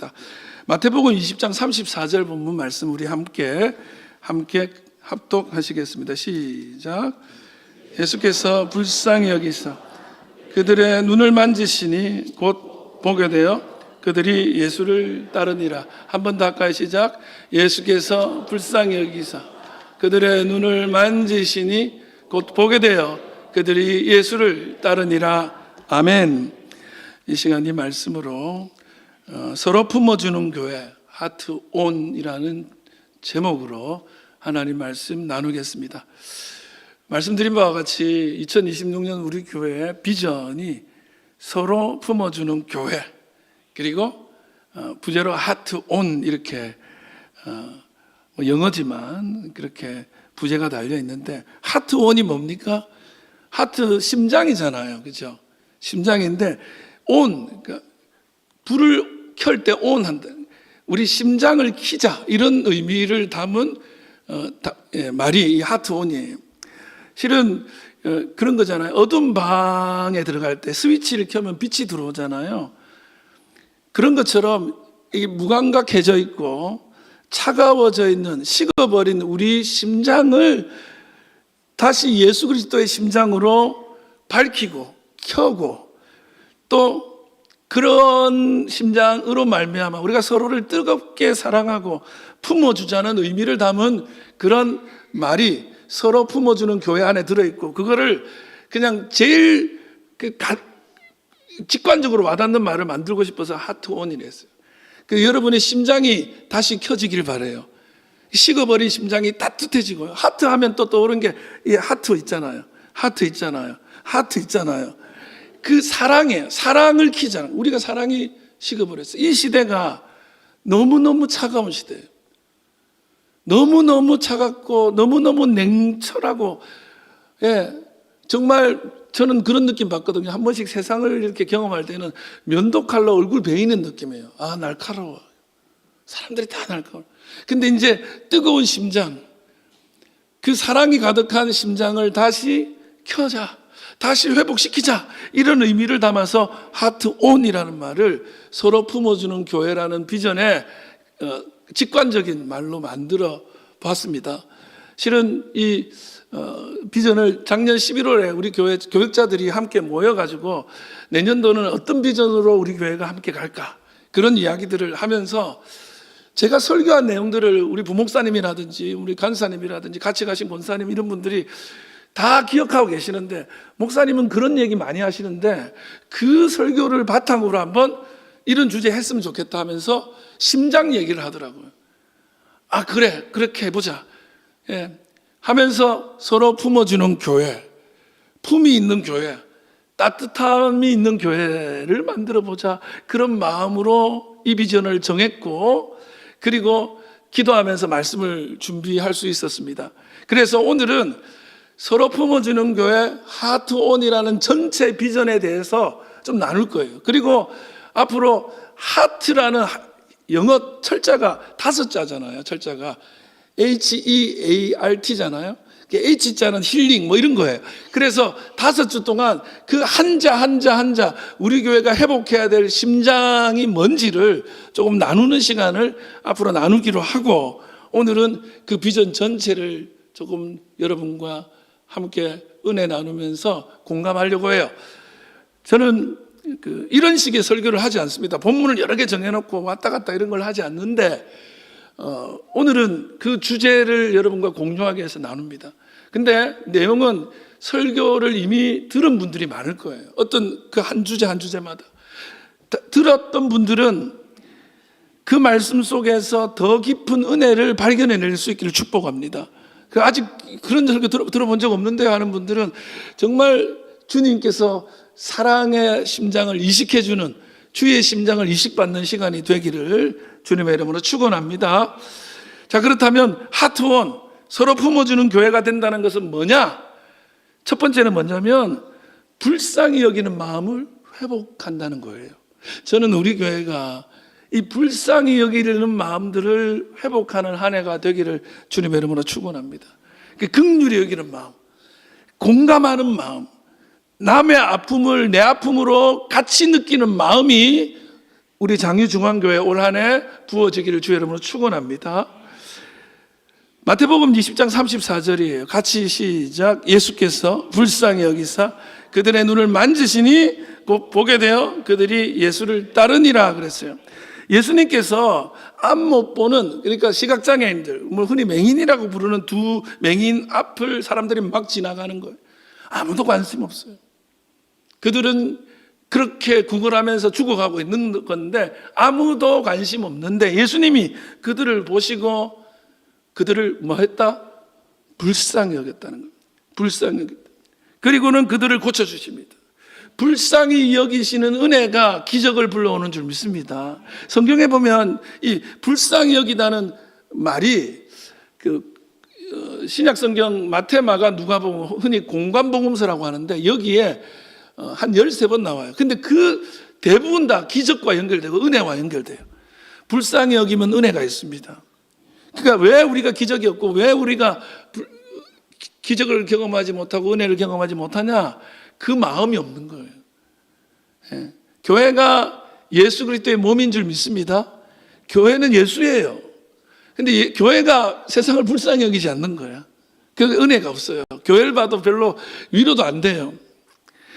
하겠습니다. 마태복음 20장 34절 본문 말씀 우리 함께 합독하시겠습니다. 시작. 예수께서 불쌍히 여기사 그들의 눈을 만지시니 곧 보게 되어 그들이 예수를 따르니라. 한 번 더 할까요? 시작. 예수께서 불쌍히 여기사 그들의 눈을 만지시니 곧 보게 되어 그들이 예수를 따르니라. 아멘. 이 시간 이 말씀으로 서로 품어주는 교회 하트온이라는 제목으로 하나님 말씀 나누겠습니다. 말씀드린 바와 같이 2026년 우리 교회의 비전이 서로 품어주는 교회, 그리고 부제로 하트온 이렇게 영어지만 그렇게 부제가 달려 있는데, 하트온이 뭡니까? 하트 심장이잖아요, 그렇죠? 심장인데 온, 그러니까 불을 켤 때 온 한다. 우리 심장을 키자, 이런 의미를 담은 말이 이 하트온이에요. 실은 그런 거잖아요. 어두운 방에 들어갈 때 스위치를 켜면 빛이 들어오잖아요. 그런 것처럼 이게 무감각해져 있고 차가워져 있는, 식어버린 우리 심장을 다시 예수 그리스도의 심장으로 밝히고 켜고, 또 그런 심장으로 말미암아 우리가 서로를 뜨겁게 사랑하고 품어주자는 의미를 담은 그런 말이 서로 품어주는 교회 안에 들어있고, 그거를 그냥 제일 직관적으로 와닿는 말을 만들고 싶어서 하트온이라 했어요. 여러분의 심장이 다시 켜지길 바라요. 식어버린 심장이 따뜻해지고요. 하트 하면 또 떠오르는 게 이 하트 있잖아요. 하트 있잖아요. 그 사랑이에요. 사랑을 키잖아요. 우리가 사랑이 식어버렸어요. 이 시대가 너무너무 차가운 시대예요. 너무너무 차갑고 너무너무 냉철하고, 정말 저는 그런 느낌 받거든요. 한 번씩 세상을 이렇게 경험할 때는 면도칼로 얼굴 베이는 느낌이에요. 아, 날카로워. 사람들이 다 날카로워. 근데 이제 뜨거운 심장, 그 사랑이 가득한 심장을 다시 켜자, 다시 회복시키자, 이런 의미를 담아서 하트온이라는 말을 서로 품어주는 교회라는 비전에 직관적인 말로 만들어 봤습니다. 실은 이 비전을 작년 11월에 우리 교회 교육자들이 함께 모여가지고 내년도는 어떤 비전으로 우리 교회가 함께 갈까, 그런 이야기들을 하면서 제가 설교한 내용들을 우리 부목사님이라든지 우리 간사님이라든지 같이 가신 권사님, 이런 분들이 다 기억하고 계시는데, 목사님은 그런 얘기 많이 하시는데 그 설교를 바탕으로 한번 이런 주제 했으면 좋겠다 하면서 심장 얘기를 하더라고요. 아, 그래, 그렇게 해보자, 하면서 서로 품어주는 교회, 품이 있는 교회, 따뜻함이 있는 교회를 만들어보자, 그런 마음으로 이 비전을 정했고, 그리고 기도하면서 말씀을 준비할 수 있었습니다. 그래서 오늘은 서로 품어주는 교회 하트온이라는 전체 비전에 대해서 좀 나눌 거예요. 그리고 앞으로 하트라는 영어 철자가 5자잖아요. 철자가 HEART잖아요. H자는 힐링 뭐 이런 거예요. 그래서 5주 동안 그 한자 우리 교회가 회복해야 될 심장이 뭔지를 조금 나누는 시간을 앞으로 나누기로 하고, 오늘은 그 비전 전체를 조금 여러분과 함께 은혜 나누면서 공감하려고 해요. 저는 이런 식의 설교를 하지 않습니다. 본문을 여러 개 정해놓고 왔다 갔다 이런 걸 하지 않는데, 오늘은 그 주제를 여러분과 공유하기 위해서 나눕니다. 근데 내용은 설교를 이미 들은 분들이 많을 거예요. 어떤 그 한 주제마다 들었던 분들은 그 말씀 속에서 더 깊은 은혜를 발견해낼 수 있기를 축복합니다. 아직 그런 설교 들어본 적 없는데요 하는 분들은 정말 주님께서 사랑의 심장을 이식해주는, 주의 심장을 이식받는 시간이 되기를 주님의 이름으로 축원합니다. 자, 그렇다면 하트원, 서로 품어주는 교회가 된다는 것은 뭐냐? 첫 번째는 뭐냐면 불쌍히 여기는 마음을 회복한다는 거예요. 저는 우리 교회가 이 불쌍히 여기는 마음들을 회복하는 한 해가 되기를 주님의 이름으로 축원합니다. 긍휼히 여기는 마음, 공감하는 마음, 남의 아픔을 내 아픔으로 같이 느끼는 마음이 우리 장유중앙교회 올 한 해 부어지기를 주의 이름으로 축원합니다. 마태복음 20장 34절이에요. 같이 시작. 예수께서 불쌍히 여기사 그들의 눈을 만지시니 곧 보게 되어 그들이 예수를 따르니라 그랬어요. 예수님께서 앞 못 보는, 그러니까 시각장애인들, 뭐 흔히 맹인이라고 부르는 두 맹인 앞을 사람들이 막 지나가는 거예요. 아무도 관심 없어요. 그들은 그렇게 구걸하면서 죽어가고 있는 건데 아무도 관심 없는데 예수님이 그들을 보시고 그들을 뭐 했다? 불쌍히 여겼다는 거예요. 불쌍히 여겼다. 그리고는 그들을 고쳐주십니다. 불쌍히 여기시는 은혜가 기적을 불러오는 줄 믿습니다. 성경에 보면 이 불쌍히 여기다는 말이 신약 성경 마태, 마가, 누가복음, 흔히 공관복음서라고 하는데 여기에 한 13번 나와요. 근데 그 대부분 다 기적과 연결되고 은혜와 연결돼요. 불쌍히 여기면 은혜가 있습니다. 그러니까 왜 우리가 기적이 없고 왜 우리가 기적을 경험하지 못하고 은혜를 경험하지 못하냐? 그 마음이 없는 거예요. 예. 교회가 예수 그리스도의 몸인 줄 믿습니다. 교회는 예수예요. 근데 교회가 세상을 불쌍히 여기지 않는 거야. 그 은혜가 없어요. 교회를 봐도 별로 위로도 안 돼요.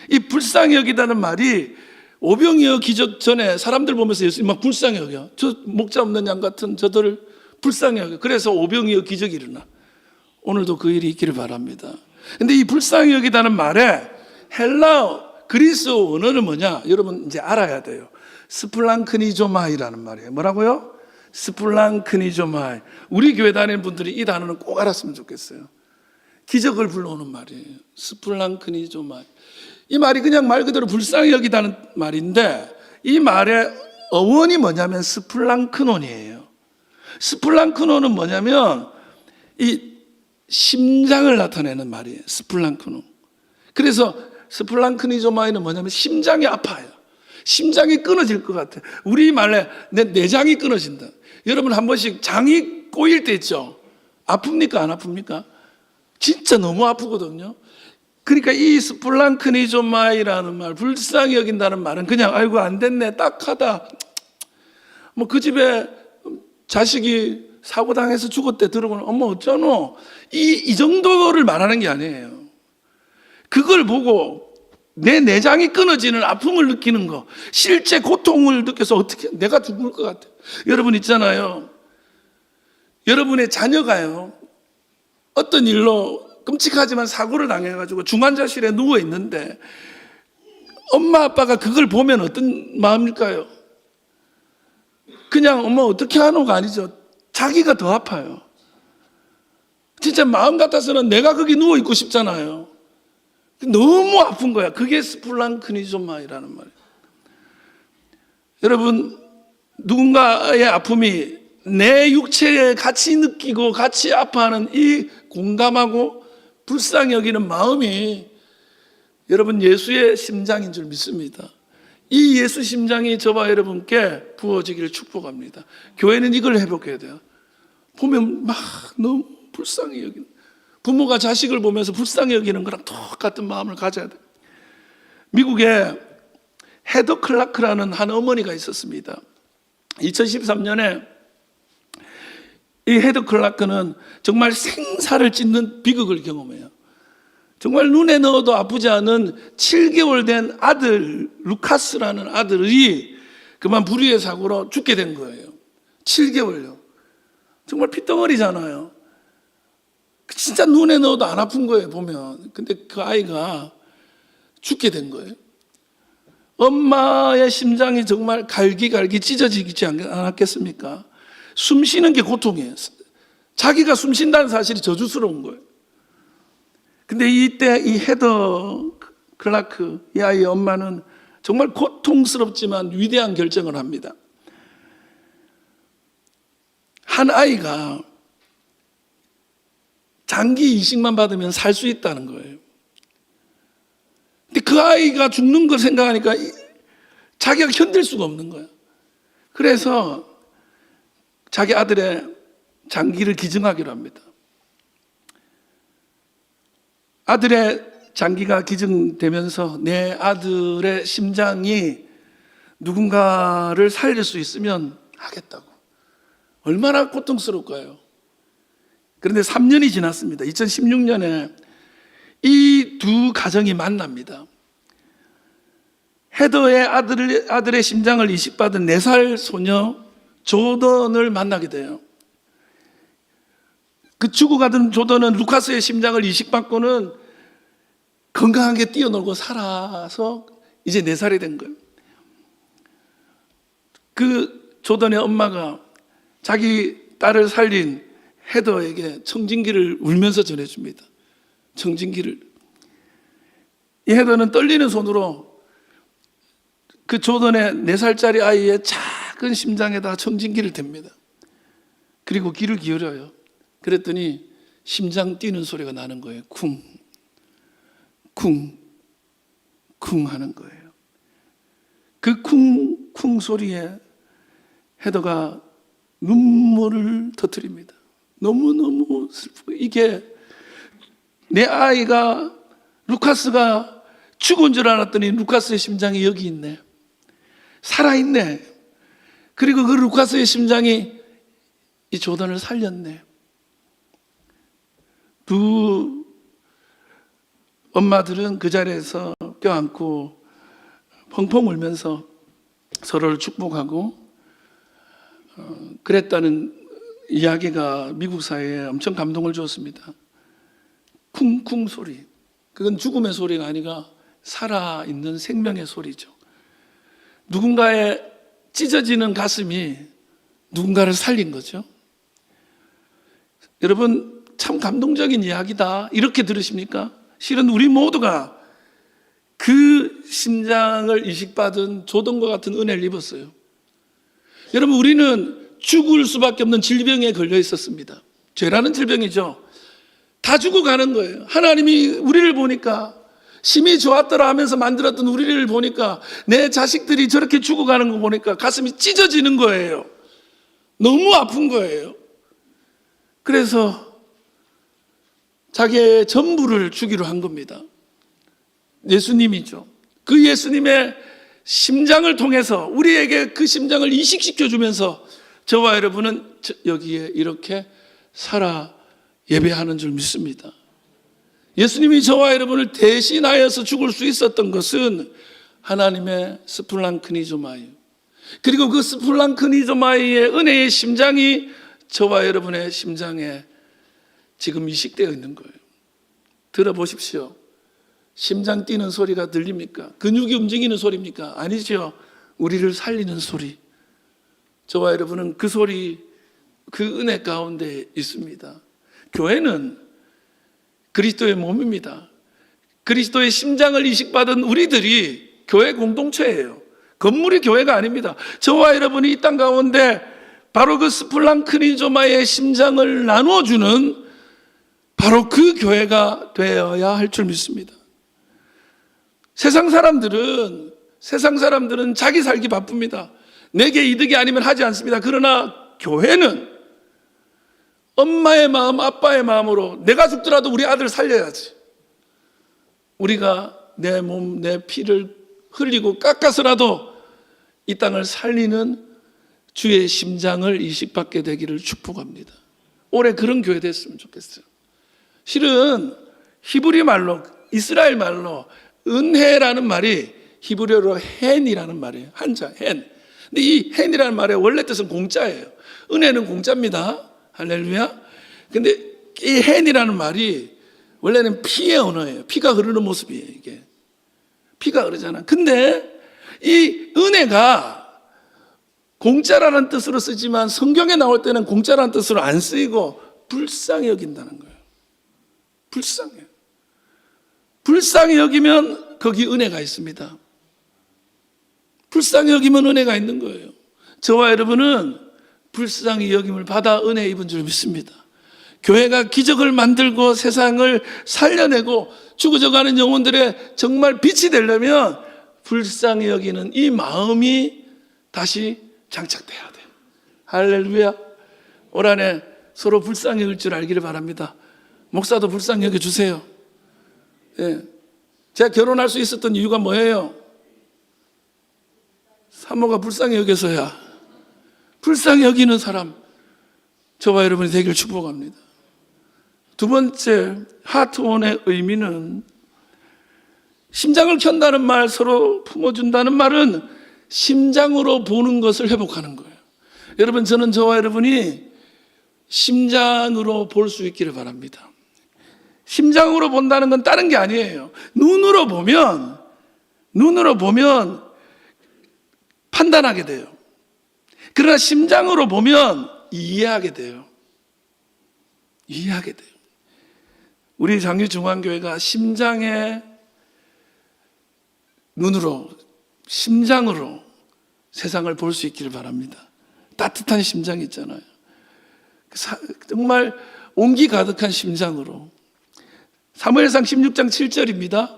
이 불쌍히 여기다는 말이 오병이어 기적 전에 사람들 보면서 예수님 막 불쌍히 여겨. 저 목자 없는 양 같은 저들을 불쌍히 여겨. 그래서 오병이어 기적이 일어나. 오늘도 그 일이 있기를 바랍니다. 근데 이 불쌍히 여기다는 말에 헬라어, 그리스어 언어는 뭐냐? 여러분 이제 알아야 돼요. 스플랑크니조마이라는 말이에요. 뭐라고요? 스플랑크니조마이. 우리 교회 다니는 분들이 이 단어는 꼭 알았으면 좋겠어요. 기적을 불러오는 말이에요. 스플랑크니조마이. 이 말이 그냥 말 그대로 불쌍히 여기다는 말인데 이 말의 어원이 뭐냐면 스플랑크논이에요. 스플랑크논은 뭐냐면 이 심장을 나타내는 말이에요. 스플랑크논. 그래서 스플랑크니조마이는 뭐냐면 심장이 아파요. 심장이 끊어질 것 같아요. 우리 말에 내 내장이 끊어진다. 여러분 한 번씩 장이 꼬일 때 있죠. 아픕니까 안 아픕니까? 진짜 너무 아프거든요. 그러니까 이 스플랑크니조마이라는 말, 불쌍히 여긴다는 말은 그냥 아이고 안 됐네, 딱하다. 뭐 그 집에 자식이 사고당해서 죽었대 들어보면 엄마 어쩌노? 이 정도를 말하는 게 아니에요. 그걸 보고 내 내장이 끊어지는 아픔을 느끼는 거, 실제 고통을 느껴서 어떻게 내가 죽을 것 같아요. 여러분 있잖아요. 여러분의 자녀가요. 어떤 일로 끔찍하지만 사고를 당해가지고 중환자실에 누워 있는데 엄마 아빠가 그걸 보면 어떤 마음일까요? 그냥 엄마 어떻게 하노가 아니죠. 자기가 더 아파요. 진짜 마음 같아서는 내가 거기 누워 있고 싶잖아요. 너무 아픈 거야. 그게 스플랑크니조마이라는 말이에요. 여러분, 누군가의 아픔이 내 육체에 같이 느끼고 같이 아파하는 이 공감하고 불쌍히 여기는 마음이 여러분 예수의 심장인 줄 믿습니다. 이 예수 심장이 저와 여러분께 부어지기를 축복합니다. 교회는 이걸 회복해야 돼요. 보면 막 너무 불쌍히 여기는, 부모가 자식을 보면서 불쌍히 여기는 거랑 똑같은 마음을 가져야 돼요. 미국에 헤더 클라크라는 한 어머니가 있었습니다. 2013년에 이 헤더 클라크는 정말 생사를 찢는 비극을 경험해요. 정말 눈에 넣어도 아프지 않은 7개월 된 아들 루카스라는 아들이 그만 불의의 사고로 죽게 된 거예요. 7개월요. 정말 핏덩어리잖아요. 진짜 눈에 넣어도 안 아픈 거예요 보면. 근데 그 아이가 죽게 된 거예요. 엄마의 심장이 정말 갈기갈기 찢어지지 않았겠습니까? 숨 쉬는 게 고통이에요. 자기가 숨 쉰다는 사실이 저주스러운 거예요. 근데 이때 이 헤더 클라크, 이 아이의 엄마는 정말 고통스럽지만 위대한 결정을 합니다. 한 아이가 장기 이식만 받으면 살 수 있다는 거예요. 근데 그 아이가 죽는 걸 생각하니까 자기가 견딜 수가 없는 거예요. 그래서 자기 아들의 장기를 기증하기로 합니다. 아들의 장기가 기증되면서 내 아들의 심장이 누군가를 살릴 수 있으면 하겠다고. 얼마나 고통스러울까요? 그런데 3년이 지났습니다. 2016년에 이 두 가정이 만납니다. 헤더의 아들의 심장을 이식받은 4살 소녀 조던을 만나게 돼요. 그 죽어가던 조던은 루카스의 심장을 이식받고는 건강하게 뛰어놀고 살아서 이제 4살이 된 거예요. 그 조던의 엄마가 자기 딸을 살린 헤더에게 청진기를 울면서 전해줍니다. 청진기를. 이 헤더는 떨리는 손으로 그 조던의 4살짜리 아이의 작은 심장에다 청진기를 댑니다. 그리고 귀를 기울여요. 그랬더니 심장 뛰는 소리가 나는 거예요. 쿵, 쿵, 쿵 하는 거예요. 그 쿵, 쿵 소리에 헤더가 눈물을 터뜨립니다. 너무너무 슬프고, 이게 내 아이가, 루카스가 죽은 줄 알았더니 루카스의 심장이 여기 있네. 살아있네. 그리고 그 루카스의 심장이 이 조던을 살렸네. 두 엄마들은 그 자리에서 껴안고 펑펑 울면서 서로를 축복하고 그랬다는 이야기가 미국 사회에 엄청 감동을 주었습니다. 쿵쿵 소리. 그건 죽음의 소리가 아니라 살아있는 생명의 소리죠. 누군가의 찢어지는 가슴이 누군가를 살린 거죠. 여러분, 참 감동적인 이야기다. 이렇게 들으십니까? 실은 우리 모두가 그 심장을 이식받은 조던과 같은 은혜를 입었어요. 여러분, 우리는 죽을 수밖에 없는 질병에 걸려 있었습니다. 죄라는 질병이죠. 다 죽어가는 거예요. 하나님이 우리를 보니까, 심히 좋았더라 하면서 만들었던 우리를 보니까, 내 자식들이 저렇게 죽어가는 거 보니까 가슴이 찢어지는 거예요. 너무 아픈 거예요. 그래서 자기의 전부를 주기로 한 겁니다. 예수님이죠. 그 예수님의 심장을 통해서 우리에게 그 심장을 이식시켜 주면서 저와 여러분은 여기에 이렇게 살아 예배하는 줄 믿습니다. 예수님이 저와 여러분을 대신하여서 죽을 수 있었던 것은 하나님의 스플랑크니조마이에요. 그리고 그 스플랑크니조마이의 은혜의 심장이 저와 여러분의 심장에 지금 이식되어 있는 거예요. 들어보십시오. 심장 뛰는 소리가 들립니까? 근육이 움직이는 소리입니까? 아니죠. 우리를 살리는 소리. 저와 여러분은 그 소리, 그 은혜 가운데 있습니다. 교회는 그리스도의 몸입니다. 그리스도의 심장을 이식받은 우리들이 교회 공동체예요. 건물이 교회가 아닙니다. 저와 여러분이 이 땅 가운데 바로 그 스플랑크니조마의 심장을 나누어주는 바로 그 교회가 되어야 할 줄 믿습니다. 세상 사람들은 자기 살기 바쁩니다. 내게 이득이 아니면 하지 않습니다. 그러나 교회는 엄마의 마음, 아빠의 마음으로 내가 죽더라도 우리 아들 살려야지. 우리가 내 몸, 내 피를 흘리고 깎아서라도 이 땅을 살리는 주의 심장을 이식받게 되기를 축복합니다. 올해 그런 교회 됐으면 좋겠어요. 실은 히브리 말로, 이스라엘 말로 은혜라는 말이 히브리어로 헨이라는 말이에요. 한자, 헨. 근데 이 헨이라는 말의 원래 뜻은 공짜예요. 은혜는 공짜입니다. 할렐루야. 근데 이 헨이라는 말이 원래는 피의 언어예요. 피가 흐르는 모습이에요, 이게. 피가 흐르잖아. 근데 이 은혜가 공짜라는 뜻으로 쓰지만 성경에 나올 때는 공짜라는 뜻으로 안 쓰이고 불쌍히 여긴다는 거예요. 불쌍해요. 불쌍히 여기면 거기 은혜가 있습니다. 불쌍히 여기면 은혜가 있는 거예요. 저와 여러분은 불쌍히 여김을 받아 은혜 입은 줄 믿습니다. 교회가 기적을 만들고 세상을 살려내고 죽어져가는 영혼들의 정말 빛이 되려면 불쌍히 여기는 이 마음이 다시 장착돼야 돼요. 할렐루야. 올 한해 서로 불쌍히 여길 줄 알기를 바랍니다. 목사도 불쌍히 여겨주세요. 예. 제가 결혼할 수 있었던 이유가 뭐예요? 사모가 불쌍히 여겨서야 불쌍히 여기는 사람 저와 여러분이 되길 축복합니다. 두 번째 하트원의 의미는 심장을 켠다는 말, 서로 품어준다는 말은 심장으로 보는 것을 회복하는 거예요. 여러분, 저는 저와 여러분이 심장으로 볼 수 있기를 바랍니다. 심장으로 본다는 건 다른 게 아니에요. 눈으로 보면 판단하게 돼요. 그러나 심장으로 보면 이해하게 돼요. 우리 장유중앙교회가 심장의 눈으로, 심장으로 세상을 볼 수 있기를 바랍니다. 따뜻한 심장 있잖아요. 정말 온기 가득한 심장으로. 사무엘상 16장 7절입니다.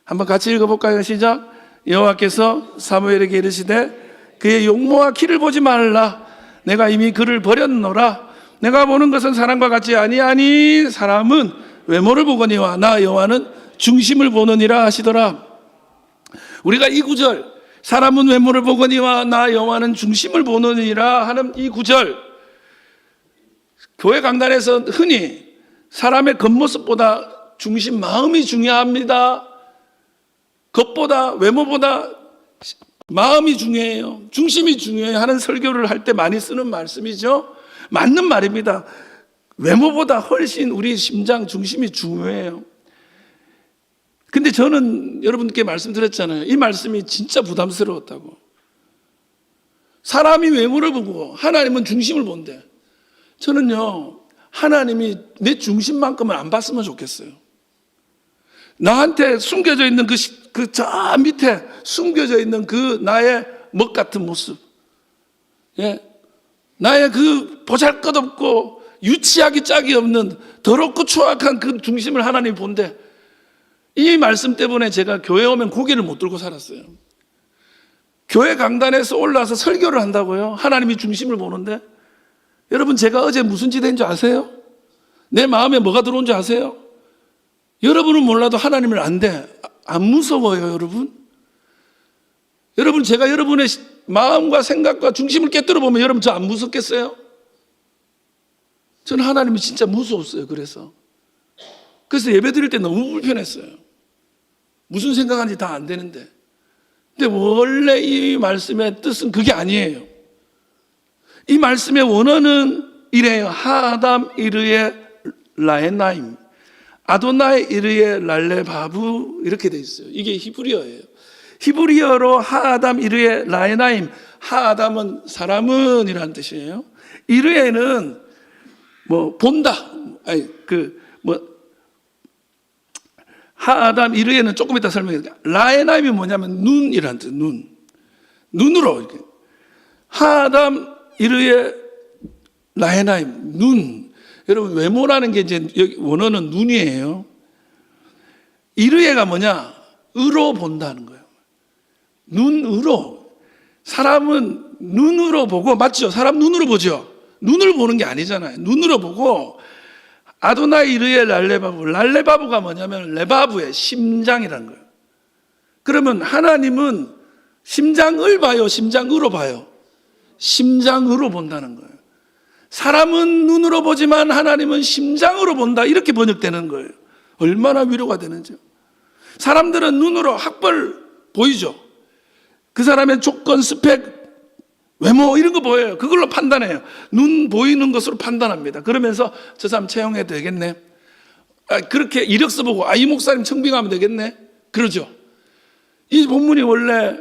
한번 같이 읽어볼까요? 시작. 여호와께서 사무엘에게 이르시되 그의 용모와 키를 보지 말라. 내가 이미 그를 버렸노라. 내가 보는 것은 사람과 같지 아니하니 사람은 외모를 보거니와 나 여호와는 중심을 보느니라 하시더라. 우리가 이 구절, 사람은 외모를 보거니와 나 여호와는 중심을 보느니라 하는 이 구절, 교회 강단에서 흔히 사람의 겉모습보다 중심, 마음이 중요합니다. 겉보다, 외모보다 마음이 중요해요. 중심이 중요해요 하는 설교를 할 때 많이 쓰는 말씀이죠. 맞는 말입니다. 외모보다 훨씬 우리 심장 중심이 중요해요. 근데 저는 여러분께 말씀드렸잖아요. 이 말씀이 진짜 부담스러웠다고. 사람이 외모를 보고 하나님은 중심을 본대. 저는요, 하나님이 내 중심만큼은 안 봤으면 좋겠어요. 나한테 숨겨져 있는 저 밑에 숨겨져 있는 그 나의 먹 같은 모습, 나의 그 보잘것없고 유치하기 짝이 없는 더럽고 추악한 그 중심을 하나님이 본대. 이 말씀 때문에 제가 교회 오면 고개를 못 들고 살았어요. 교회 강단에서 올라와서 설교를 한다고요? 하나님이 중심을 보는데? 여러분, 제가 어제 무슨 짓 했는 줄 아세요? 내 마음에 뭐가 들어온 줄 아세요? 여러분은 몰라도 하나님을 안 무서워요, 여러분? 여러분, 제가 여러분의 마음과 생각과 중심을 깨뜨려 보면 여러분 저 안 무섭겠어요? 저는 하나님이 진짜 무서웠어요. 그래서 예배 드릴 때 너무 불편했어요. 무슨 생각하는지 다 안 되는데. 근데 원래 이 말씀의 뜻은 그게 아니에요. 이 말씀의 원어는 이래요. 하아담 이르의 라에나임, 아도나이 이르의 랄레바부, 이렇게 돼 있어요. 이게 히브리어예요. 히브리어로 하아담 이르의 라에나임, 하아담은 사람은 이라는 뜻이에요. 이르에는 본다, 하아담 이르에는 조금 이따 설명할게요. 라에나임이 뭐냐면 눈이라는 뜻, 눈으로 이렇게. 하아담 이르의 라에나임, 눈. 여러분, 외모라는 게 이제 여기 원어는 눈이에요. 이르에가 뭐냐? 으로 본다는 거예요. 눈으로. 사람은 눈으로 보고, 맞죠? 사람 눈으로 보죠? 눈을 보는 게 아니잖아요. 눈으로 보고, 아도나이 이르의 랄레바부. 랄레바부가 뭐냐면 레바부의 심장이라는 거예요. 그러면 하나님은 심장을 봐요? 심장으로 봐요? 심장으로 본다는 거예요. 사람은 눈으로 보지만 하나님은 심장으로 본다. 이렇게 번역되는 거예요. 얼마나 위로가 되는지요. 사람들은 눈으로 학벌 보이죠. 그 사람의 조건, 스펙, 외모 이런 거 보여요. 그걸로 판단해요. 눈 보이는 것으로 판단합니다. 그러면서 저 사람 채용해도 되겠네. 그렇게 이력서 보고 이 목사님 청빙하면 되겠네. 그러죠. 이 본문이 원래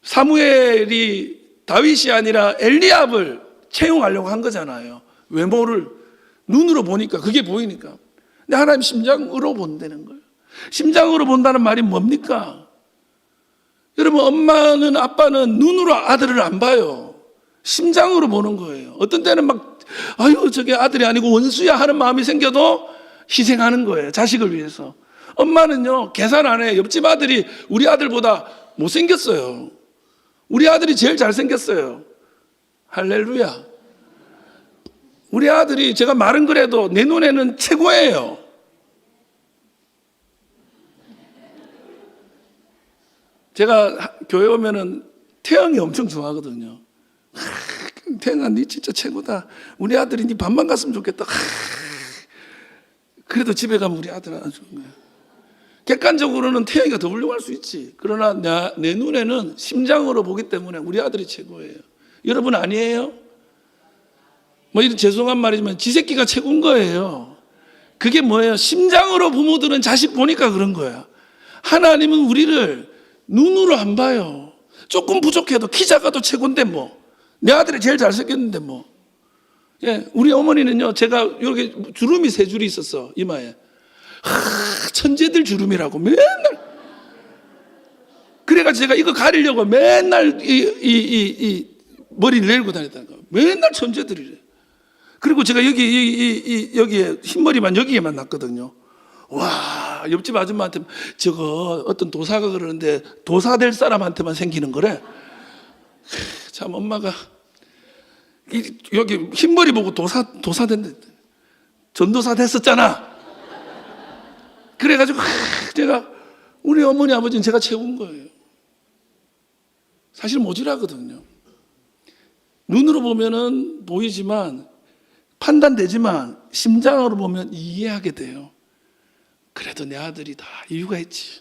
사무엘이 다윗이 아니라 엘리압을 채용하려고 한 거잖아요. 외모를 눈으로 보니까, 그게 보이니까. 근데 하나님 심장으로 본다는 거예요. 심장으로 본다는 말이 뭡니까? 여러분, 엄마는, 아빠는 눈으로 아들을 안 봐요. 심장으로 보는 거예요. 어떤 때는 저게 아들이 아니고 원수야 하는 마음이 생겨도 희생하는 거예요. 자식을 위해서. 엄마는요, 계산 안 해. 옆집 아들이 우리 아들보다 못생겼어요. 우리 아들이 제일 잘생겼어요. 할렐루야. 우리 아들이, 제가 말은 그래도 내 눈에는 최고예요. 제가 교회 오면은 태영이 엄청 좋아하거든요. 태영아, 니 진짜 최고다. 우리 아들이 니 반만 갔으면 좋겠다. 그래도 집에 가면 우리 아들 안 좋은 거야. 객관적으로는 태영이가 더 훌륭할 수 있지. 그러나 내 눈에는 심장으로 보기 때문에 우리 아들이 최고예요. 여러분 아니에요? 뭐 이런 죄송한 말이지만 지 새끼가 최고인 거예요. 그게 뭐예요? 심장으로 부모들은 자식 보니까 그런 거야. 하나님은 우리를 눈으로 안 봐요. 조금 부족해도 키 작아도 최고인데 뭐. 내 아들이 제일 잘생겼는데 뭐. 예, 우리 어머니는요, 제가 여기 주름이 3줄이 있었어, 이마에. 천재들 주름이라고 맨날. 그래가지고 제가 이거 가리려고 맨날 이 머리를 내리고 다녔다는 거야. 맨날 천재들이래. 그리고 제가 여기에 흰머리만 여기에만 났거든요. 와, 옆집 아줌마한테 저거 어떤 도사가 그러는데 도사 될 사람한테만 생기는 거래. 참 엄마가 여기 흰머리 보고 도사 된대. 전도사 됐었잖아. 그래가지고 제가 우리 어머니 아버지는 제가 최고인 거예요. 사실 모질하거든요. 눈으로 보면은 보이지만 판단되지만 심장으로 보면 이해하게 돼요. 그래도 내 아들이 다 이유가 있지.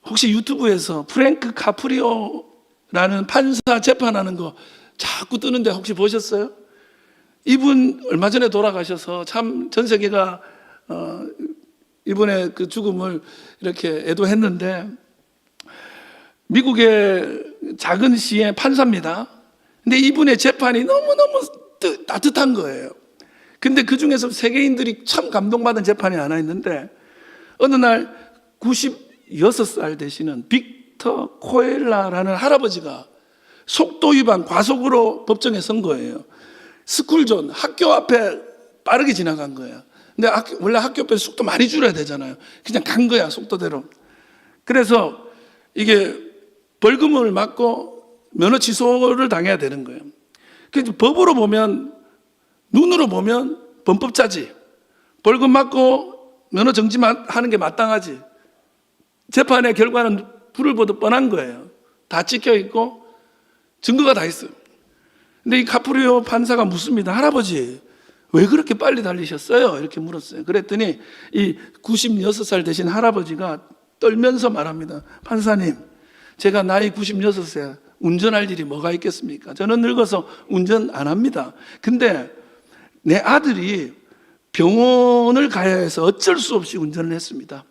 혹시 유튜브에서 프랭크 카프리오라는 판사 재판하는 거 자꾸 뜨는데 혹시 보셨어요? 이분 얼마 전에 돌아가셔서 참 전 세계가 이분의 그 죽음을 이렇게 애도했는데, 미국의 작은 시의 판사입니다. 근데 이분의 재판이 너무너무 따뜻한 거예요. 근데 그 중에서 세계인들이 참 감동받은 재판이 하나 있는데, 어느 날 96살 되시는 빅터 코엘라라는 할아버지가 속도 위반 과속으로 법정에 선 거예요. 스쿨존, 학교 앞에 빠르게 지나간 거예요. 근데 원래 학교 앞에 속도 많이 줄여야 되잖아요. 그냥 간 거야, 속도대로. 그래서 이게 벌금을 맞고 면허 취소를 당해야 되는 거예요. 그래서 법으로 보면, 눈으로 보면 범법자지. 벌금 맞고 면허 정지하는 게 마땅하지. 재판의 결과는 불을 보듯 뻔한 거예요. 다 찍혀 있고 증거가 다 있어요. 근데 이 카프리오 판사가 묻습니다. 할아버지, 왜 그렇게 빨리 달리셨어요? 이렇게 물었어요. 그랬더니 이 96살 되신 할아버지가 떨면서 말합니다. 판사님, 제가 나이 96세 운전할 일이 뭐가 있겠습니까? 저는 늙어서 운전 안 합니다. 근데 내 아들이 병원을 가야 해서 어쩔 수 없이 운전을 했습니다.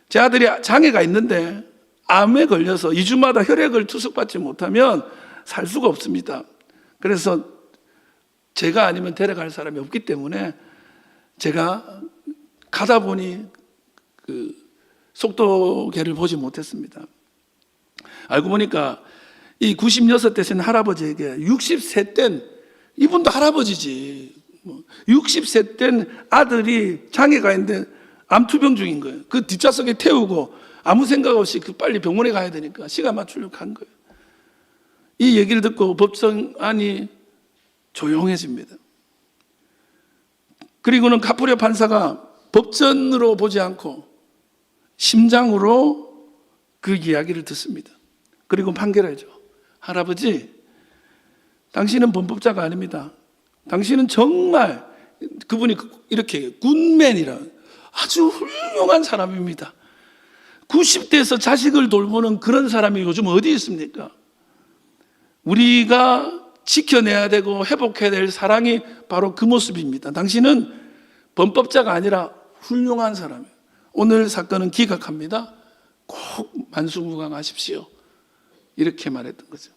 제 아들이 장애가 있는데 암에 걸려서 2주마다 혈액을 투석받지 못하면 살 수가 없습니다. 그래서 제가 아니면 데려갈 사람이 없기 때문에 제가 가다 보니 그 속도계를 보지 못했습니다. 알고 보니까 이 96 되신 할아버지에게 60세 된, 이분도 할아버지지, 60세 된 아들이 장애가 있는데 암투병 중인 거예요. 그 뒷좌석에 태우고 아무 생각 없이 빨리 병원에 가야 되니까 시간 맞추려고 한 거예요. 이 얘기를 듣고 법정안이 조용해집니다. 그리고는 카프리오 판사가 법전으로 보지 않고 심장으로 그 이야기를 듣습니다. 그리고 판결하죠. 할아버지, 당신은 범법자가 아닙니다. 당신은 정말, 그분이 이렇게 굿맨이라 아주 훌륭한 사람입니다. 90대에서 자식을 돌보는 그런 사람이 요즘 어디 있습니까? 우리가 지켜내야 되고 회복해야 될 사랑이 바로 그 모습입니다. 당신은 범법자가 아니라 훌륭한 사람이에요. 오늘 사건은 기각합니다. 꼭 만수무강하십시오. 이렇게 말했던 거죠.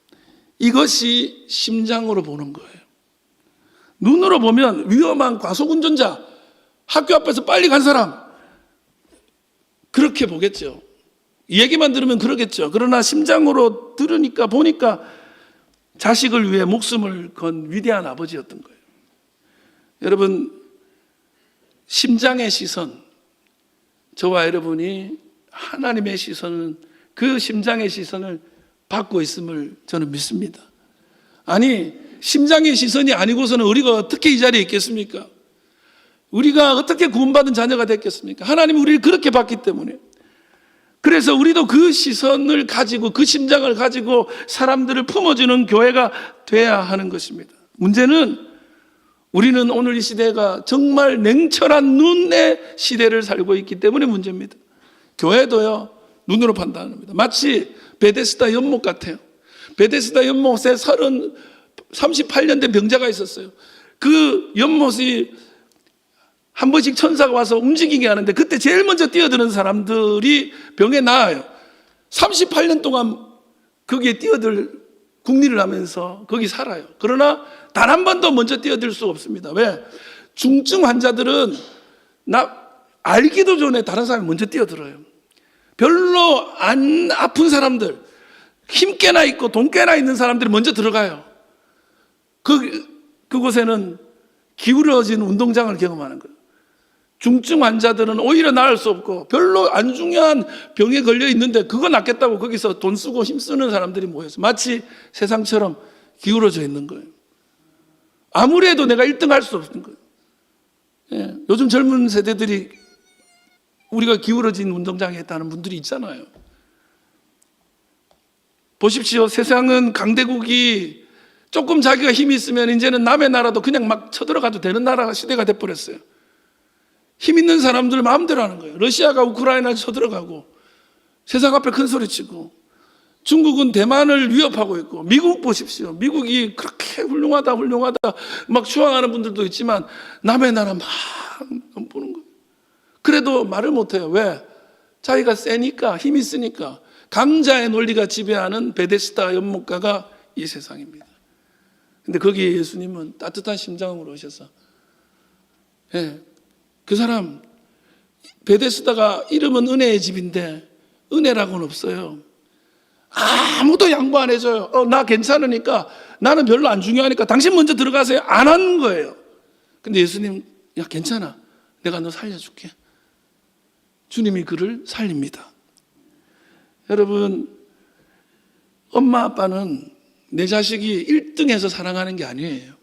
이것이 심장으로 보는 거예요. 눈으로 보면 위험한 과속운전자, 학교 앞에서 빨리 간 사람, 그렇게 보겠죠. 이 얘기만 들으면 그러겠죠. 그러나 심장으로 들으니까 보니까 자식을 위해 목숨을 건 위대한 아버지였던 거예요. 여러분, 심장의 시선, 저와 여러분이 하나님의 시선은, 그 심장의 시선을 받고 있음을 저는 믿습니다. 아니, 심장의 시선이 아니고서는 우리가 어떻게 이 자리에 있겠습니까? 우리가 어떻게 구원받은 자녀가 됐겠습니까? 하나님이 우리를 그렇게 봤기 때문에. 그래서 우리도 그 시선을 가지고 그 심장을 가지고 사람들을 품어주는 교회가 돼야 하는 것입니다. 문제는 우리는 오늘 이 시대가 정말 냉철한 눈의 시대를 살고 있기 때문에 문제입니다. 교회도요, 눈으로 판단합니다. 마치 베데스다 연못 같아요. 베데스다 연못에 38년 된 병자가 있었어요. 그 연못이 한 번씩 천사가 와서 움직이게 하는데 그때 제일 먼저 뛰어드는 사람들이 병에 나아요. 38년 동안 거기에 뛰어들 국리를 하면서 거기 살아요. 그러나 단 한 번도 먼저 뛰어들 수 없습니다. 왜? 중증 환자들은 알기도 전에 다른 사람이 먼저 뛰어들어요. 별로 안 아픈 사람들, 힘 꽤나 있고 돈 꽤나 있는 사람들이 먼저 들어가요. 그곳에는 기울어진 운동장을 경험하는 거예요. 중증 환자들은 오히려 나을 수 없고 별로 안 중요한 병에 걸려 있는데 그거 낫겠다고 거기서 돈 쓰고 힘 쓰는 사람들이 모여서 마치 세상처럼 기울어져 있는 거예요. 아무리 해도 내가 1등 할 수 없는 거예요. 예, 요즘 젊은 세대들이 우리가 기울어진 운동장에 있다는 분들이 있잖아요. 보십시오. 세상은 강대국이 조금 자기가 힘이 있으면 이제는 남의 나라도 그냥 막 쳐들어가도 되는 나라 시대가 돼버렸어요. 힘 있는 사람들 마음대로 하는 거예요. 러시아가 우크라이나를 쳐들어가고 세상 앞에 큰 소리치고 중국은 대만을 위협하고 있고 미국 보십시오. 미국이 그렇게 훌륭하다 막 추앙하는 분들도 있지만 남의 나라 막 보는 거예요. 그래도 말을 못해요. 왜? 자기가 세니까 힘이 있으니까. 강자의 논리가 지배하는 베데스다 연못가가 이 세상입니다. 근데 거기에 예수님은 따뜻한 심장으로 오셔서 그 사람 베데스다가 이름은 은혜의 집인데 은혜라고는 없어요. 아무도 양보 안 해줘요. 나 괜찮으니까 나는 별로 안 중요하니까 당신 먼저 들어가세요. 안 하는 거예요. 근데 예수님 야 괜찮아 내가 너 살려줄게. 주님이 그를 살립니다. 여러분 엄마 아빠는 내 자식이 1등해서 사랑하는 게 아니에요.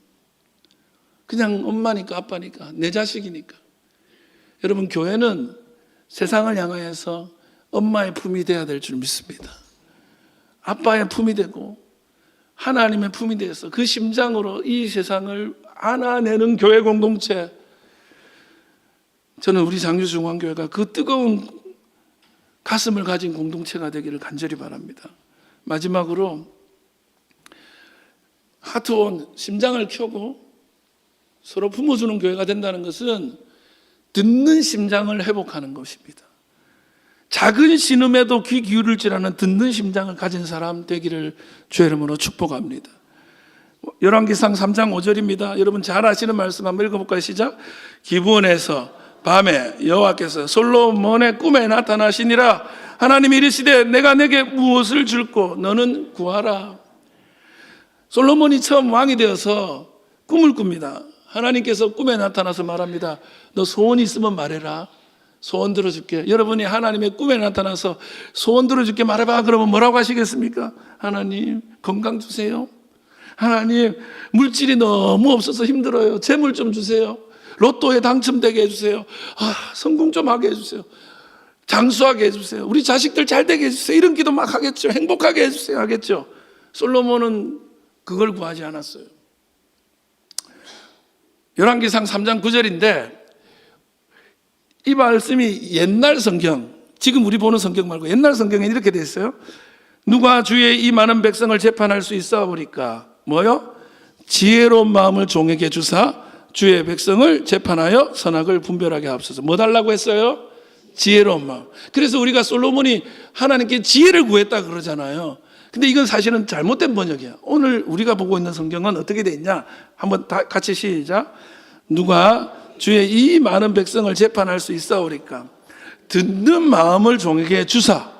그냥 엄마니까 아빠니까 내 자식이니까. 여러분 교회는 세상을 향하여서 엄마의 품이 되어야 될 줄 믿습니다. 아빠의 품이 되고 하나님의 품이 되어서 그 심장으로 이 세상을 안아내는 교회 공동체. 저는 우리 장유중앙교회가 그 뜨거운 가슴을 가진 공동체가 되기를 간절히 바랍니다. 마지막으로 하트온 심장을 켜고 서로 품어주는 교회가 된다는 것은 듣는 심장을 회복하는 것입니다. 작은 신음에도 귀 기울일 줄 아는 듣는 심장을 가진 사람 되기를 주의 이름으로 축복합니다. 열왕기상 3장 5절입니다. 여러분 잘 아시는 말씀 한번 읽어볼까요? 시작. 기브온에서 밤에 여호와께서 솔로몬의 꿈에 나타나시니라. 하나님이 이르시되 내가 내게 무엇을 줄고 너는 구하라. 솔로몬이 처음 왕이 되어서 꿈을 꿉니다. 하나님께서 꿈에 나타나서 말합니다. 너 소원이 있으면 말해라. 소원 들어줄게. 여러분이 하나님의 꿈에 나타나서 소원 들어줄게 말해봐. 그러면 뭐라고 하시겠습니까? 하나님 건강 주세요. 하나님 물질이 너무 없어서 힘들어요. 재물 좀 주세요. 로또에 당첨되게 해주세요. 성공 좀 하게 해주세요. 장수하게 해주세요. 우리 자식들 잘 되게 해주세요. 이런 기도 막 하겠죠. 행복하게 해주세요. 하겠죠. 솔로몬은 그걸 구하지 않았어요. 열왕기상 3장 9절인데 이 말씀이 옛날 성경, 지금 우리 보는 성경 말고 옛날 성경에 이렇게 되어 있어요. 누가 주의 이 많은 백성을 재판할 수 있어 보니까 뭐요? 지혜로운 마음을 종에게 주사 주의 백성을 재판하여 선악을 분별하게 하옵소서. 뭐 달라고 했어요? 지혜로운 마음. 그래서 우리가 솔로몬이 하나님께 지혜를 구했다 그러잖아요. 근데 이건 사실은 잘못된 번역이야. 오늘 우리가 보고 있는 성경은 어떻게 돼 있냐? 한번 다 같이 시작. 누가 주의 이 많은 백성을 재판할 수 있사오리까 듣는 마음을 종에게 주사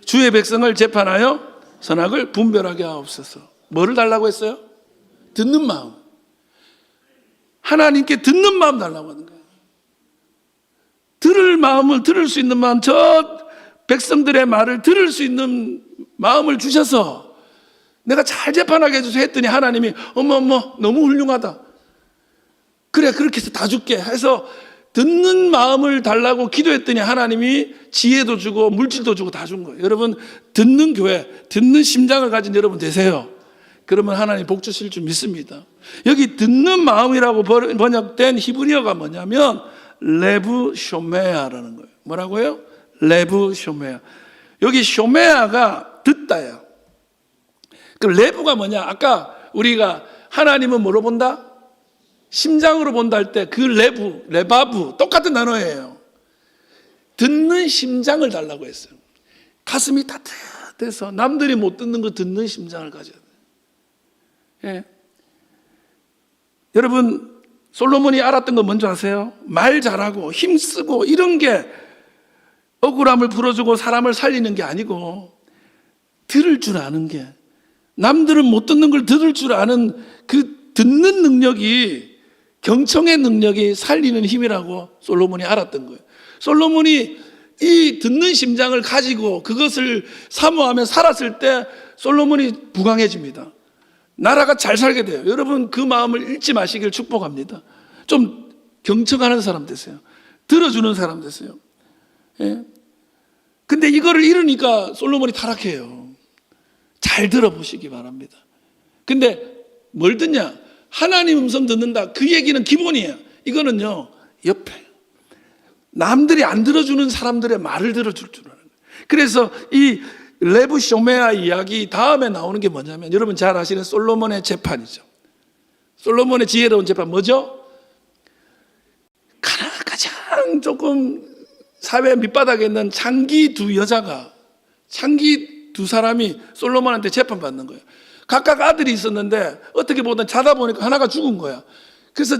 주의 백성을 재판하여 선악을 분별하게 하옵소서. 뭐를 달라고 했어요? 듣는 마음. 하나님께 듣는 마음 달라고 하는 거예요. 들을 마음을 들을 수 있는 마음, 저 백성들의 말을 들을 수 있는 마음을 주셔서 내가 잘 재판하게 해주세요 했더니 하나님이 어머 너무 훌륭하다. 그래 그렇게 해서 다 줄게 해서 듣는 마음을 달라고 기도했더니 하나님이 지혜도 주고 물질도 주고 다 준 거예요. 여러분, 듣는 교회, 듣는 심장을 가진 여러분 되세요. 그러면 하나님 복 주실 줄 믿습니다. 여기 듣는 마음이라고 번역된 히브리어가 뭐냐면 레브 쇼메아라는 거예요. 뭐라고요? 레브 쇼메아. 여기 쇼메아가 듣다예요. 그 레브가 뭐냐? 아까 우리가 하나님은 뭐로 본다? 심장으로 본다 할 때 그 레브, 레바브 똑같은 단어예요. 듣는 심장을 달라고 했어요. 가슴이 따뜻해서 남들이 못 듣는 거 듣는 심장을 가져야 돼요. 예. 여러분, 솔로몬이 알았던 거 뭔지 아세요? 말 잘하고 힘쓰고 이런 게 억울함을 풀어주고 사람을 살리는 게 아니고 들을 줄 아는 게, 남들은 못 듣는 걸 들을 줄 아는 그 듣는 능력이, 경청의 능력이 살리는 힘이라고 솔로몬이 알았던 거예요. 솔로몬이 이 듣는 심장을 가지고 그것을 사모하며 살았을 때 솔로몬이 부강해집니다. 나라가 잘 살게 돼요. 여러분, 그 마음을 잃지 마시길 축복합니다. 좀 경청하는 사람 되세요. 들어주는 사람 되세요. 예? 근데 이거를 잃으니까 솔로몬이 타락해요. 잘 들어보시기 바랍니다. 근데 뭘 듣냐? 하나님 음성 듣는다. 그 얘기는 기본이에요. 이거는요, 옆에 남들이 안 들어주는 사람들의 말을 들어줄 줄 아는 거예요. 그래서 이 레브 쇼메아 이야기 다음에 나오는 게 뭐냐면, 여러분 잘 아시는 솔로몬의 재판이죠. 솔로몬의 지혜로운 재판 뭐죠? 가장 조금 사회 밑바닥에 있는 창기 두 여자가, 창기 두 사람이 솔로몬한테 재판받는 거예요. 각각 아들이 있었는데 어떻게 보다 자다 보니까 하나가 죽은 거야. 그래서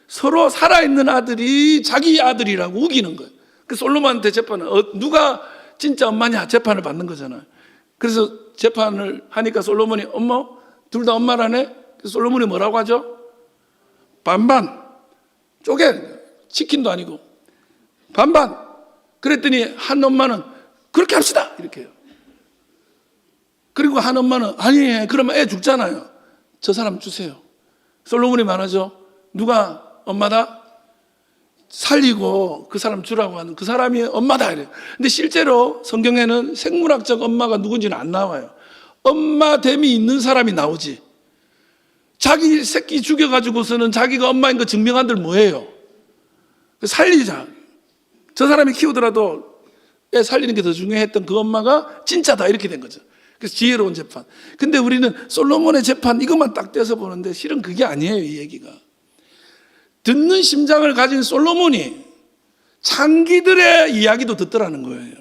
서로 살아있는 아들이 자기 아들이라고 우기는 거예요. 그 솔로몬한테 재판은 누가 진짜 엄마냐 재판을 받는 거잖아요. 그래서 재판을 하니까 솔로몬이 엄마? 둘 다 엄마라네? 그래서 솔로몬이 뭐라고 하죠? 반반. 쪼개. 치킨도 아니고. 반반. 그랬더니 한 엄마는 그렇게 합시다. 이렇게 해요. 그리고 한 엄마는 아니, 그러면 애 죽잖아요. 저 사람 주세요. 솔로몬이 말하죠. 누가 엄마다? 살리고 그 사람 주라고 하는 그 사람이 엄마다 이래요. 근데 실제로 성경에는 생물학적 엄마가 누군지는 안 나와요. 엄마됨이 있는 사람이 나오지. 자기 새끼 죽여가지고서는 자기가 엄마인 거 증명한들 뭐예요? 살리자. 저 사람이 키우더라도 애 살리는 게 더 중요했던 그 엄마가 진짜다 이렇게 된 거죠. 그래서 지혜로운 재판. 근데 우리는 솔로몬의 재판 이것만 딱 떼서 보는데 실은 그게 아니에요, 이 얘기가. 듣는 심장을 가진 솔로몬이 창기들의 이야기도 듣더라는 거예요.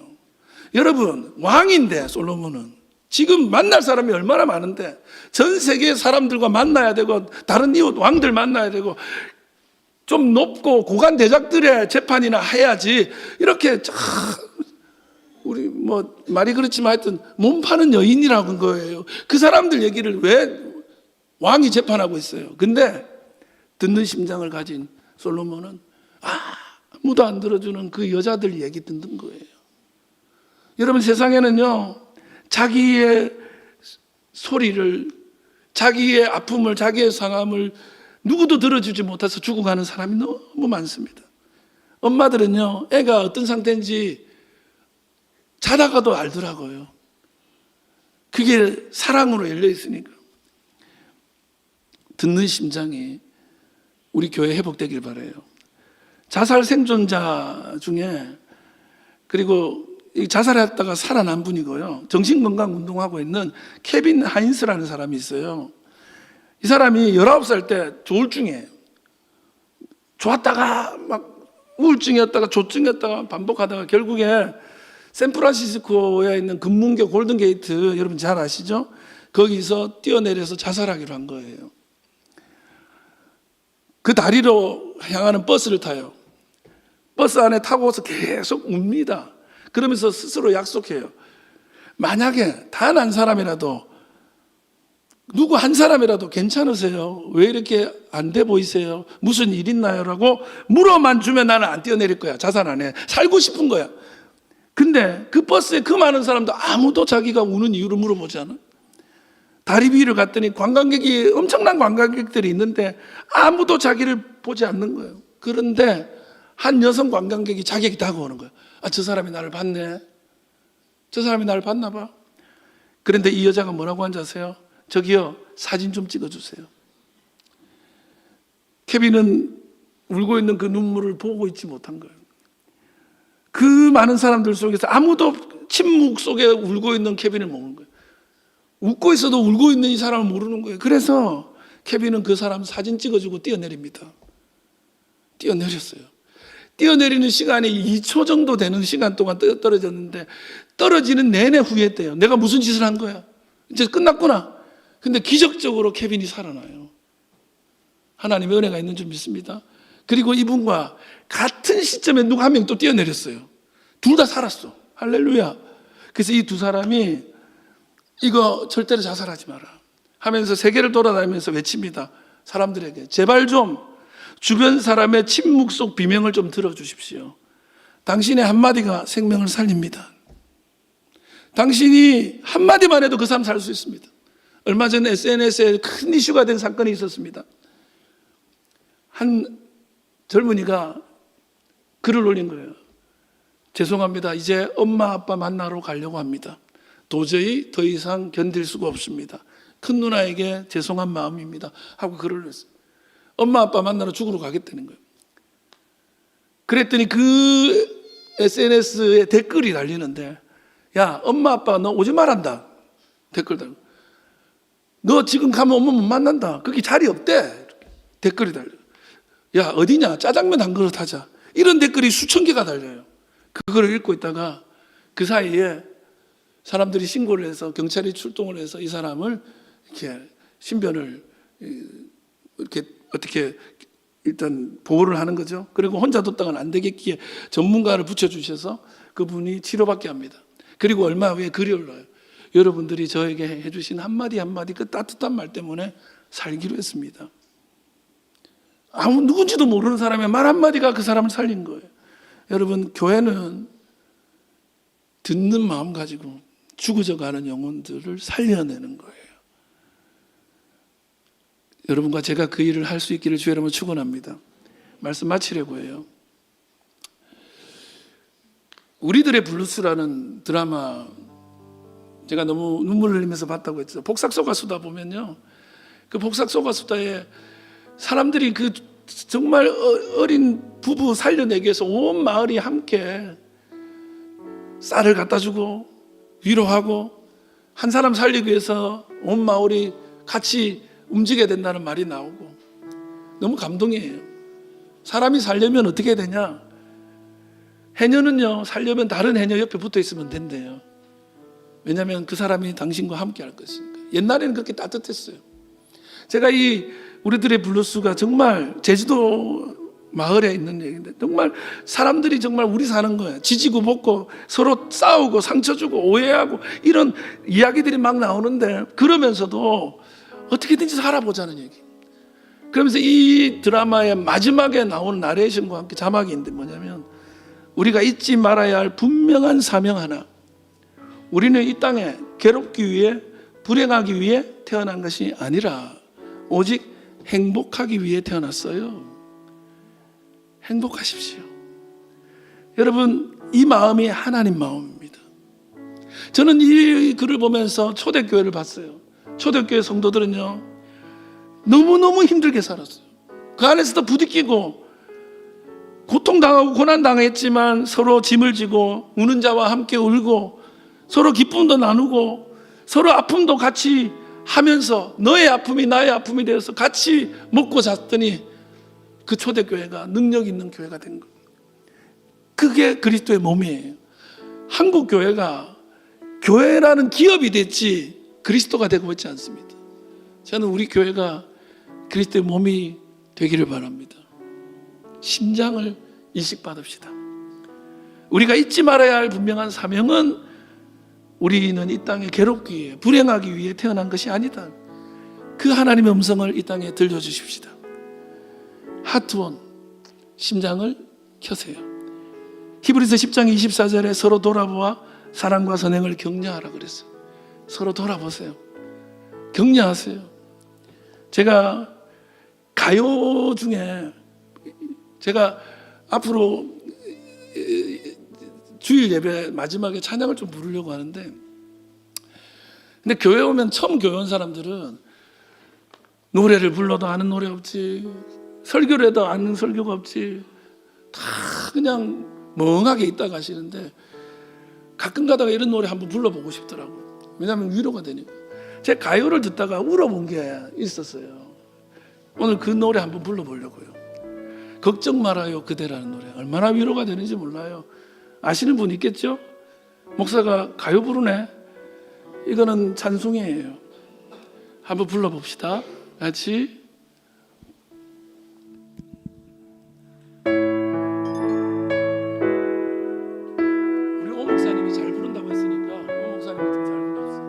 여러분, 왕인데 솔로몬은 지금 만날 사람이 얼마나 많은데 전 세계 사람들과 만나야 되고 다른 이웃 왕들 만나야 되고 좀 높고 고관 대작들의 재판이나 해야지 이렇게 우리 뭐 말이 그렇지만 하여튼 몸 파는 여인이라고 한 거예요. 그 사람들 얘기를 왜 왕이 재판하고 있어요. 근데 듣는 심장을 가진 솔로몬은 아무도 안 들어주는 그 여자들 얘기 듣는 거예요. 여러분, 세상에는요, 자기의 소리를, 자기의 아픔을, 자기의 상함을 누구도 들어주지 못해서 죽어가는 사람이 너무 많습니다. 엄마들은요, 애가 어떤 상태인지 자다가도 알더라고요. 그게 사랑으로 열려 있으니까. 듣는 심장이 우리 교회 회복되길 바라요. 자살 생존자 중에, 그리고 자살했다가 살아난 분이고요, 정신건강 운동하고 있는 케빈 하인스라는 사람이 있어요. 이 사람이 19살 때 조울증이에요. 좋았다가 막 우울증이었다가 조증이었다가 반복하다가 결국에 샌프란시스코에 있는 금문교 골든게이트, 여러분 잘 아시죠? 거기서 뛰어내려서 자살하기로 한 거예요. 그 다리로 향하는 버스를 타요. 버스 안에 타고서 계속 웁니다. 그러면서 스스로 약속해요. 만약에 단 한 사람이라도, 누구 한 사람이라도 괜찮으세요? 왜 이렇게 안 돼 보이세요? 무슨 일 있나요? 라고 물어만 주면 나는 안 뛰어내릴 거야. 자살 안 해. 살고 싶은 거야. 근데 그 버스에 그 많은 사람도 아무도 자기가 우는 이유를 물어보지 않아. 다리 위를 갔더니 관광객이, 엄청난 관광객들이 있는데 아무도 자기를 보지 않는 거예요. 그런데 한 여성 관광객이 자기에게 다가오는 거예요. 아, 저 사람이 나를 봤네. 저 사람이 나를 봤나 봐. 그런데 이 여자가 뭐라고 한지 아세요? 저기요, 사진 좀 찍어주세요. 케빈은 울고 있는 그 눈물을 보고 있지 못한 거예요. 그 많은 사람들 속에서 아무도 침묵 속에 울고 있는 케빈을 모르는 거예요. 웃고 있어도 울고 있는 이 사람을 모르는 거예요. 그래서 케빈은 그 사람 사진 찍어주고 뛰어내립니다. 뛰어내렸어요. 뛰어내리는 시간이 2초 정도 되는 시간 동안 떨어졌는데 떨어지는 내내 후회했대요. 내가 무슨 짓을 한 거야? 이제 끝났구나. 근데 기적적으로 케빈이 살아나요. 하나님의 은혜가 있는 줄 믿습니다. 그리고 이분과 같은 시점에 누가 한 명 또 뛰어내렸어요. 둘 다 살았어. 할렐루야. 그래서 이 두 사람이 이거 절대로 자살하지 마라 하면서 세계를 돌아다니면서 외칩니다. 사람들에게 제발 좀 주변 사람의 침묵 속 비명을 좀 들어주십시오. 당신의 한마디가 생명을 살립니다. 당신이 한마디만 해도 그 사람 살 수 있습니다. 얼마 전에 SNS에 큰 이슈가 된 사건이 있었습니다. 한 젊은이가 글을 올린 거예요. 죄송합니다. 이제 엄마 아빠 만나러 가려고 합니다. 도저히 더 이상 견딜 수가 없습니다. 큰 누나에게 죄송한 마음입니다. 하고 글을 올렸어요. 엄마 아빠 만나러 죽으러 가겠다는 거예요. 그랬더니 그 SNS에 댓글이 달리는데, 야, 엄마 아빠 너 오지 말란다. 댓글 달고. 너 지금 가면 엄마 못 만난다. 거기 자리 없대. 이렇게 댓글이 달려요. 야, 어디냐? 짜장면 한 그릇 하자. 이런 댓글이 수천 개가 달려요. 그거를 읽고 있다가 그 사이에 사람들이 신고를 해서 경찰이 출동을 해서 이 사람을 이렇게 신변을 이렇게 어떻게 일단 보호를 하는 거죠. 그리고 혼자 뒀다가는 안 되겠기에 전문가를 붙여주셔서 그분이 치료받게 합니다. 그리고 얼마 후에 글이 올라요. 여러분들이 저에게 해주신 한마디 한마디 그 따뜻한 말 때문에 살기로 했습니다. 아무 누군지도 모르는 사람의 말 한마디가 그 사람을 살린 거예요. 여러분, 교회는 듣는 마음 가지고 죽어져가는 영혼들을 살려내는 거예요. 여러분과 제가 그 일을 할 수 있기를 주의 이름으로 축원합니다. 말씀 마치려고 해요. 우리들의 블루스라는 드라마 제가 너무 눈물을 흘리면서 봤다고 했죠. 복삭소가수다 보면요, 그 복삭소가수다에 사람들이 그 정말 어린 부부 살려내기 위해서 온 마을이 함께 쌀을 갖다 주고 위로하고 한 사람 살리기 위해서 온 마을이 같이 움직여야 된다는 말이 나오고 너무 감동이에요. 사람이 살려면 어떻게 해야 되냐? 해녀는요, 살려면 다른 해녀 옆에 붙어 있으면 된대요. 왜냐하면 그 사람이 당신과 함께 할 것이니까. 옛날에는 그렇게 따뜻했어요. 제가 이 우리들의 블루스가 정말 제주도 마을에 있는 얘기인데 정말 사람들이 정말 우리 사는 거예요. 지지고 볶고 서로 싸우고 상처 주고 오해하고 이런 이야기들이 막 나오는데 그러면서도 어떻게든지 살아보자는 얘기. 그러면서 이 드라마의 마지막에 나오는 나레이션과 함께 자막이 있는데 뭐냐면 우리가 잊지 말아야 할 분명한 사명 하나. 우리는 이 땅에 괴롭기 위해 불행하기 위해 태어난 것이 아니라 오직 행복하기 위해 태어났어요. 행복하십시오. 여러분, 이 마음이 하나님 마음입니다. 저는 이 글을 보면서 초대교회를 봤어요. 초대교회 성도들은요, 너무너무 힘들게 살았어요. 그 안에서도 부딪히고 고통당하고 고난당했지만 서로 짐을 지고 우는 자와 함께 울고 서로 기쁨도 나누고 서로 아픔도 같이 하면서 너의 아픔이 나의 아픔이 되어서 같이 먹고 잤더니 그 초대교회가 능력 있는 교회가 된 거예요. 그게 그리스도의 몸이에요. 한국 교회가 교회라는 기업이 됐지 그리스도가 되고 있지 않습니다. 저는 우리 교회가 그리스도의 몸이 되기를 바랍니다. 심장을 이식받읍시다. 우리가 잊지 말아야 할 분명한 사명은 우리는 이 땅에 괴롭기 위해 불행하기 위해 태어난 것이 아니다. 그 하나님의 음성을 이 땅에 들려주십시다. 하트원, 심장을 켜세요. 히브리서 10장 24절에 서로 돌아보아 사랑과 선행을 격려하라 그랬어요. 서로 돌아보세요. 격려하세요. 제가 가요 중에 제가 앞으로 주일 예배 마지막에 찬양을 좀 부르려고 하는데, 근데 교회 오면 처음 교회 온 사람들은 노래를 불러도 아는 노래 없지, 설교를 해도 아는 설교가 없지, 다 그냥 멍하게 있다 가시는데, 가끔 가다가 이런 노래 한번 불러보고 싶더라고. 왜냐하면 위로가 되니까. 제 가요를 듣다가 울어본 게 있었어요. 오늘 그 노래 한번 불러보려고요. 걱정 말아요 그대라는 노래, 얼마나 위로가 되는지 몰라요. 아시는 분 있겠죠? 목사가 가요 부르네. 이거는 찬송이에요. 한번 불러봅시다, 같이. 우리 오 목사님이 잘 부른다고 했으니까 오 목사님이 좀 잘 불렀어요.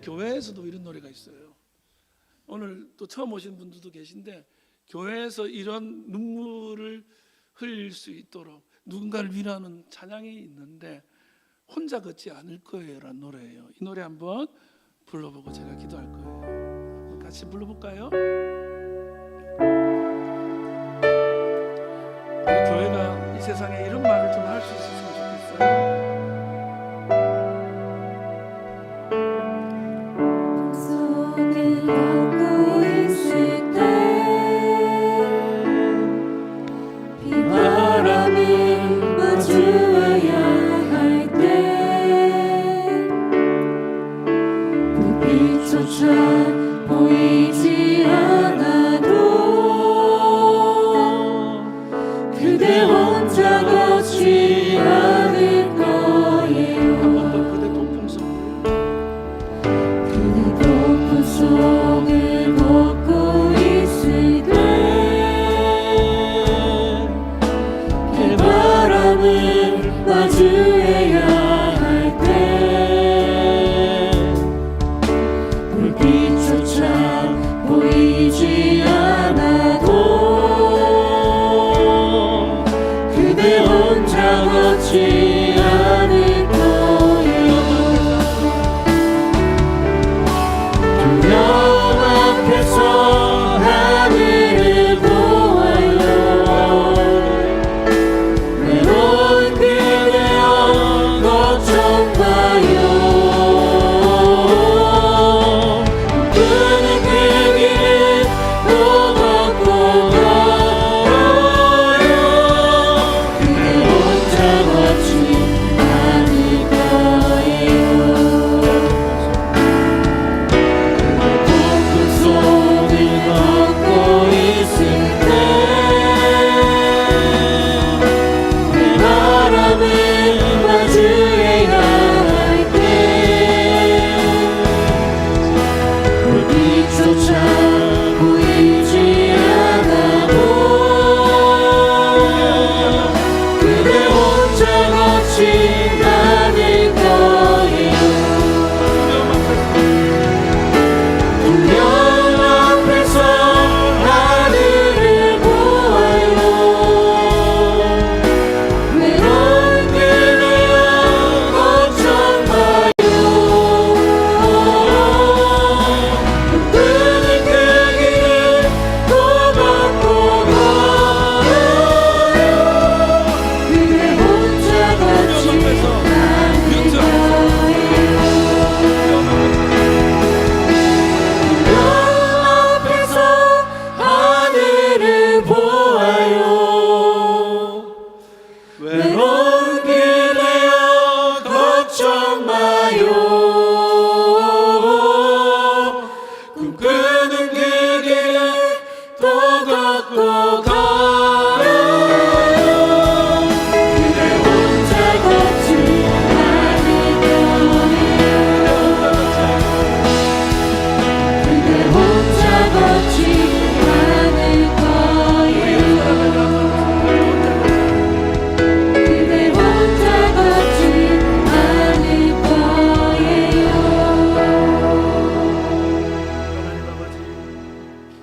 교회에서도 이런 노래가 있어요. 오늘 또 처음 오신 분들도 계신데, 교회에서 이런 눈물을 흘릴 수 있도록 누군가를 위로하는 찬양이 있는데, 혼자 걷지 않을 거예요 라는 노래예요. 이 노래 한번 불러보고 제가 기도할 거예요. 같이 불러볼까요? 우리 교회가 이 세상에 이런 말을 좀 할 수 있었으면 좋겠어요. 보이지 않아도 불빛조차 보이지 않아도 그대 혼자 걷지 않을 거예요. 두려움 앞에서 하늘을 보아요. 외로운 그대여 걱정마요. 꿈꾸는 그 길을 또 걷고 걸어요. 그대 혼자 걷지 않을 거예요. 폭풍 속을 걷고 있을 때내 바람을 마주해야 할 때 불빛조차